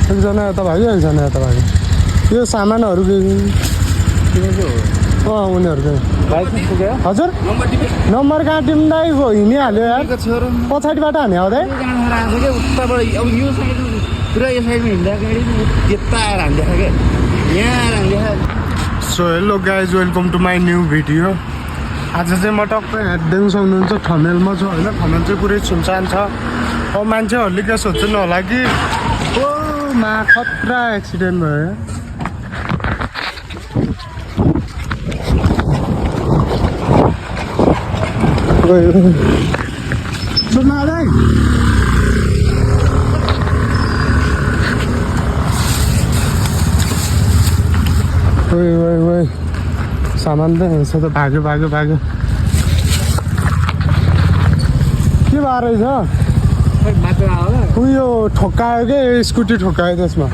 एकजना यता भाग्यो एकजना यता भाग्यो यो सामानहरू उनीहरूको हजुर नम्बर कहाँ टिम्दै हिँडिहाल्यो यार पछाडिबाट हाने आउँदै so hello guys welcome to my new video आज चाहिँ म टक्कै हेर्दै सक्नुहुन्छ थमेलमा छु होइन थमेल चाहिँ पुरै सुनसान छ अब मान्छेहरूले के सोध्नु होला कि ओ मा खतरा एक्सिडेन्ट भयो सामान त हेर्छ त भाग्यो के भएर रहेछ उयो ठोक्कायो के स्कुटी ठोक्कायो त्यसमा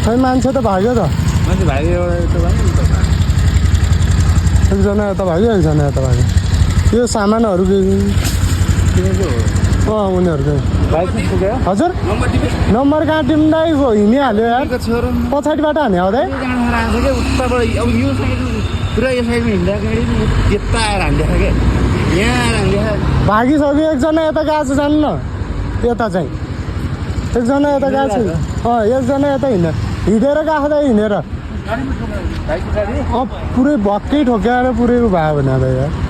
खै मान्छे त भाग्यो त एकजना यता भाग्यो एकजना यता भाग्यो यो सामानहरू उनीहरूको हजुर नम्बर कहाँ टिम्दै हिँडिहाल्यो यार पछाडिबाट हाने आउँदै भागिसक्यो एकजना यता गएको छ जानु न यता चाहिँ एकजना यता गएको छ एकजना यता हिँडेर गएको त हिँडेर पुरै भक्कै ठोक्याएर पुरै भयो भने त यार